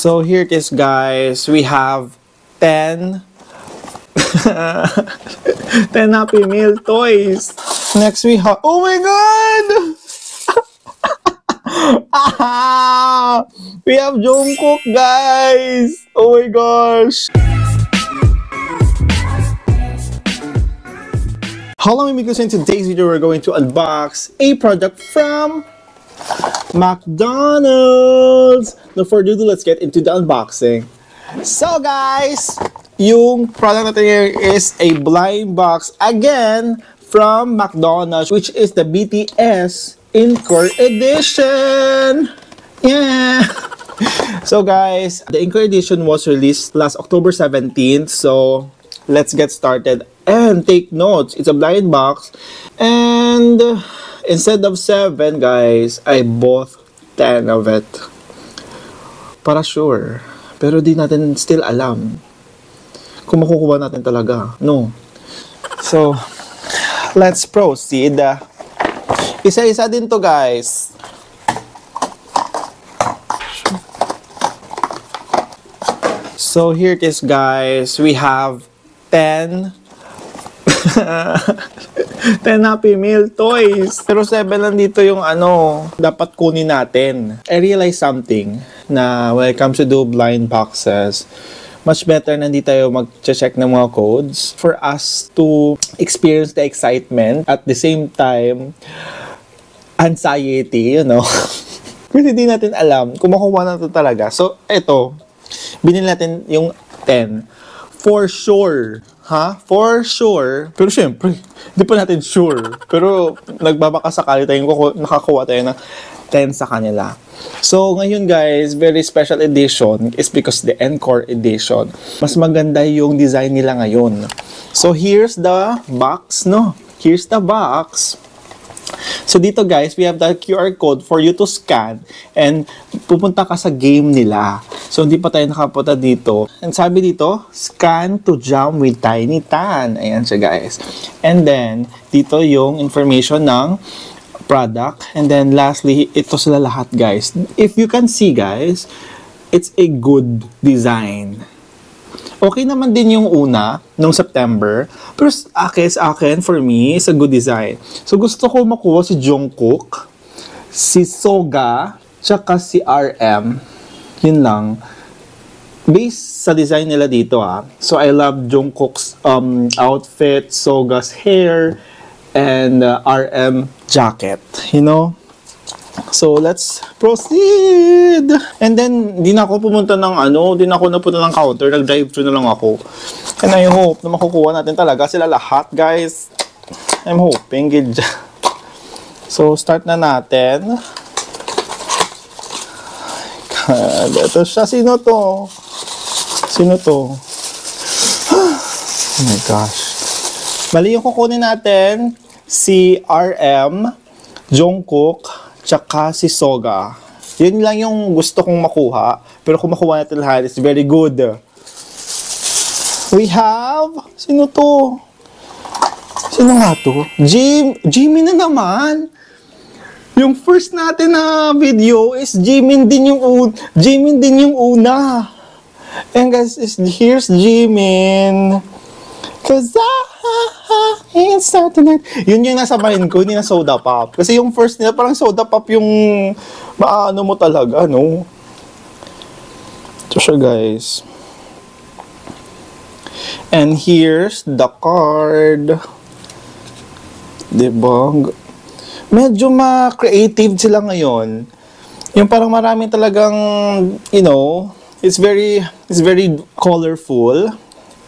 So here it is, guys. We have 10 10 Happy Meal toys. Next we have, oh my god! We have Jungkook, guys. Oh my gosh. Hello amigos, in today's video we're going to unbox a product from McDonald's. No further ado, let's get into the unboxing. So guys, yung product natin here is a blind box again from McDonald's, which is the BTS Encore Edition. Yeah. So guys, the Encore Edition was released last October 17th. So let's get started and take notes. It's a blind box, and instead of 7, guys, I bought 10 of it. Para sure. Pero di natin still alam kung makukuha natin talaga. No. So, let's proceed. Isa-isa din to, guys. So, here it is, guys. We have 10 Happy Meal toys. Pero 7 lang dito yung dapat kunin natin. I realized something na when it comes to do blind boxes, much better na hindi tayo mag-check ng mga codes for us to experience the excitement at the same time anxiety, Kasi hindi natin alam kung makuha na ito talaga. So, ito, binili natin yung 10. For sure. For sure. Pero syempre, hindi pa natin sure. Pero nagbabaka sakali tayong nakakuha tayo ng 10 sa kanila. So ngayon guys, very special edition is because the Encore Edition. Mas maganda yung design nila ngayon. So here's the box, Here's the box. So dito guys, we have the QR code for you to scan and pupunta ka sa game nila. So hindi pa tayo nakapunta dito. And sabi dito, scan to jam with Tiny Tan. Ayan siya guys. And then, dito yung information ng product. And then lastly, ito sila lahat guys. If you can see guys, it's a good design. Okay naman din yung una, nung September. Pero sa akin, for me, it's a good design. So, gusto ko makuha si Jungkook, si Soga, tsaka si RM. Yun lang. Based sa design nila dito, So, I love Jungkook's outfit, Soga's hair, and RM jacket. So, let's proceed! And then, di na ako pumunta ng di na ako napunta ng counter, nag-drive-thru na lang ako. And I hope na makukuha natin talaga sila lahat, guys. I'm hoping. So, start na natin. God, ito siya. Sino to? Oh my gosh. Mali yung kukunin natin. Si RM, Jungkook, tsaka si Soga. Yun lang yung gusto kong makuha. Pero kung makuha natin lahat, it's very good. We have... Sino to? Sino nga to? Jimin na naman. Yung first natin na video is Jimin din yung una. And guys, here's Jimin. Cause it's Saturday. Yun yung nasa mind ko, hindi na soda pop. Kasi yung first nila, parang soda pop yung maano mo talaga, no? Ito siya, guys. And here's the card. Diba? Medyo ma-creative sila ngayon. Yung parang maraming talagang, it's very colorful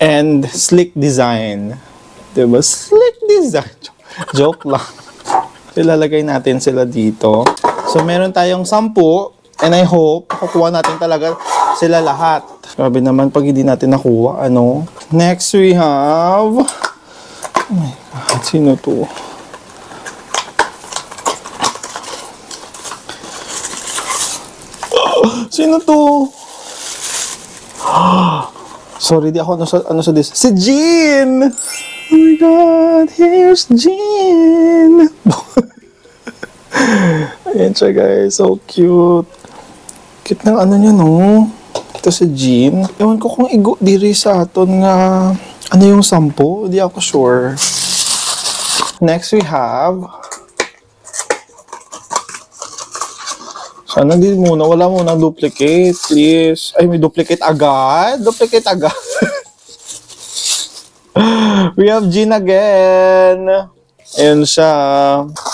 and slick design. Diba? Slick design. Joke lang. Ilalagay natin sila dito. So, meron tayong 10. And I hope, kukuha natin talaga sila lahat. Grabe naman pag hindi natin nakuha, Next, we have... Oh my God, sino to? Sino to? Sorry, di ako sa this. Si Jin! Oh my God, here's Jin! Ayan siya guys, so cute. Cute ng niya, no? Ito sa Jean. Ewan ko kung diri sa aton nga ano yung 10. Di ako sure. Next we have sana din muna. Wala muna duplicate, please. Ay, may duplicate agad? Duplicate agad. We have Jean again. Ayun siya.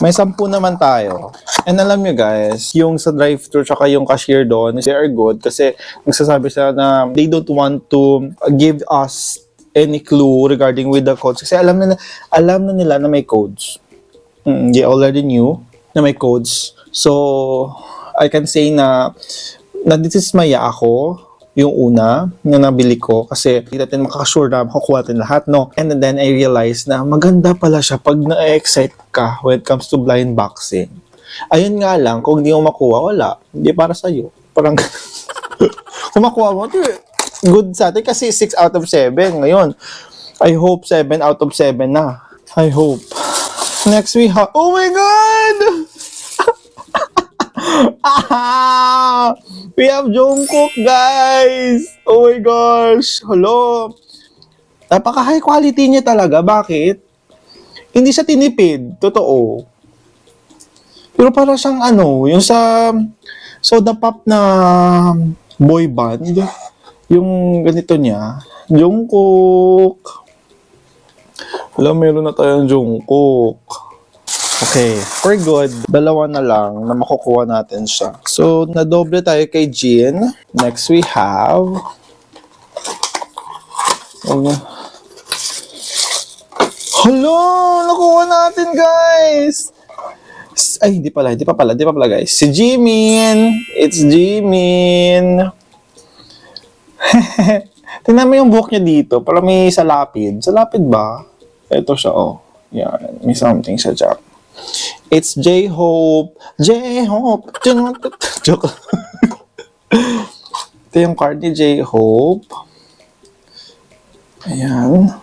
May 10 naman tayo. And alam nyo guys, yung sa drive-thru tsaka yung cashier doon, they are good kasi nagsasabi sila na they don't want to give us any clue regarding with the codes. Kasi alam na nila na may codes. They already knew na may codes. So, I can say na nadismaya ako yung una na nabili ko kasi hindi natin makakasure na makukuha natin lahat, no? And then I realized na maganda pala siya pag na-excite ka when it comes to blind boxing. Ayun nga lang, kung hindi mo makuha, wala. Hindi para sa'yo. Parang kung makuha mo, good sa atin kasi 6 out of 7 ngayon. I hope 7 out of 7 na. I hope. Next we have, oh my God! We have Jungkook, guys! Oh my gosh! Hello! Napaka high quality niya talaga. Bakit? Hindi siya tinipid. Totoo. Pero para siyang ano, yung sa soda pop na boy band, yung ganito niya, Jungkook. Alam, meron na tayong Jungkook. Okay, we're good. 2 na lang na makukuha natin siya. So, nadoble tayo kay Jean. Next we have hello! Nakuha natin, guys! Ay, hindi pa pala guys. Si Jimin! It's Jimin! Tingnan mo yung buhok niya dito. Para may salapid. Salapid ba? Ito siya, oh. Yan. May something siya dyan. It's J-Hope. J-Hope. Joke. Ito yung card ni J-Hope. Ayan.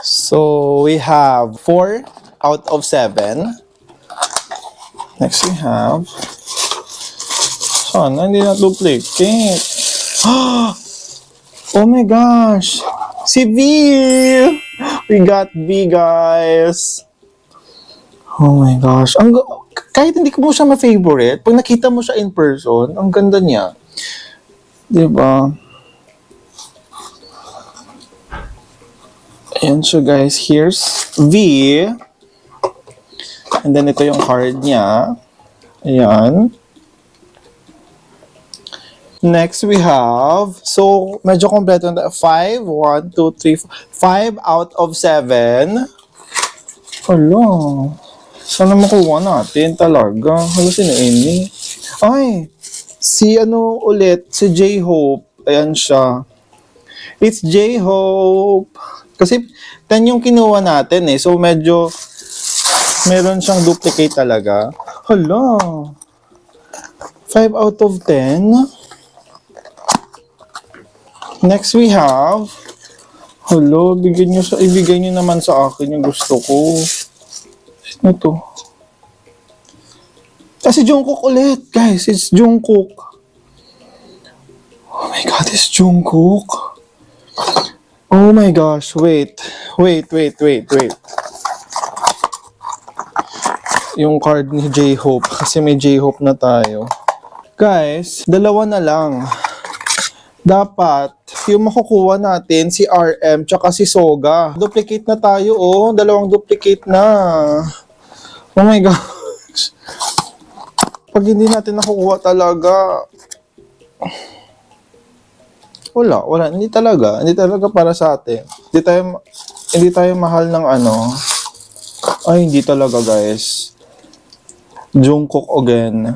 So, we have 4 out of 7. Next we have sana hindi na duplicate. Oh my gosh! Si V! We got V, guys! Oh my gosh. Kahit hindi ko mo siya ma-favorite, pag nakita mo siya in person, ang ganda niya. Diba? Ayan siya, guys. Here's V. And then, ito yung card niya. Ayan. Next, we have, so, medyo kompleto na 5, 1, 2, 3, 5 out of 7. Hello. Sana makuha natin talaga. Hello, sino Amy? Ay, si ano ulit, si J-Hope. Ayan siya. It's J-Hope. Kasi 10 yung kinuha natin eh. So, medyo meron siyang duplicate talaga. Hala. 5 out of 10. Next we have, hello, ibigay nyo naman sa akin yung gusto ko. Ano to? Si Jungkook ulit, guys. It's Jungkook. Oh my God, it's Jungkook. Oh my gosh, wait. Yung card ni J-Hope, kasi may J-Hope na tayo. Guys, 2 na lang. Dapat, yung makukuha natin, si RM, tsaka si Soga. Duplicate na tayo, oh. 2 duplicate na. Oh my gosh. Pag hindi natin nakukuha talaga, wala. Hindi talaga para sa atin. Hindi tayo mahal ng ano. Ay, hindi talaga, guys. Jungkook again.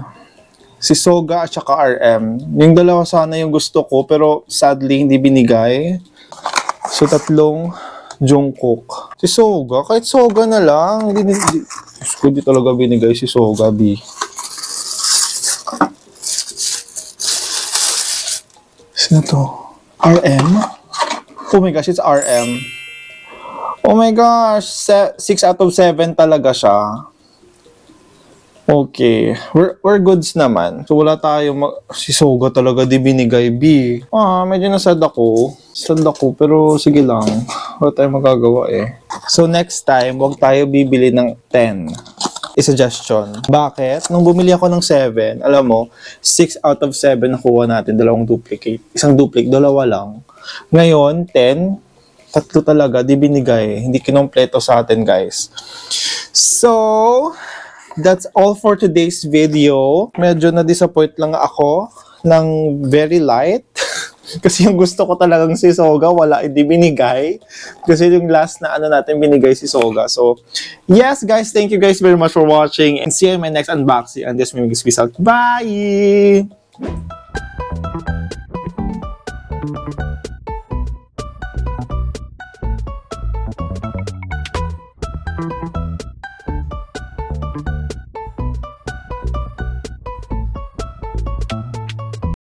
Si Soga at saka RM. Yung 2 sana yung gusto ko, pero sadly, hindi binigay. So, 3 Jungkook. Si Soga, kahit Soga na lang. Hindi talaga binigay si Soga, B. Sino to? RM? Oh my gosh, it's RM. Oh my gosh, 6 out of 7 talaga siya. Okay. We're goods naman. So, wala tayo si Soga talaga di binigay, B. Medyo nasad ako. Sad ako, pero sige lang. Wala tayong magagawa eh. So, next time, wag tayo bibili ng 10. Suggestion. Bakit? Nung bumili ako ng 7, alam mo, 6 out of 7 nakuha natin, dalawang duplicate. Isang duplicate, dalawa lang. Ngayon, 10, 3 talaga, di binigay. Hindi kinompleto sa atin, guys. So, that's all for today's video. Medyo na-disappoint lang ako ng very light. Kasi yung gusto ko talagang si Soga, wala, hindi binigay. Kasi yung last na natin, binigay si Soga. So, yes guys, thank you guys very much for watching. And see you in my next unboxing. And this is Peace out. Bye!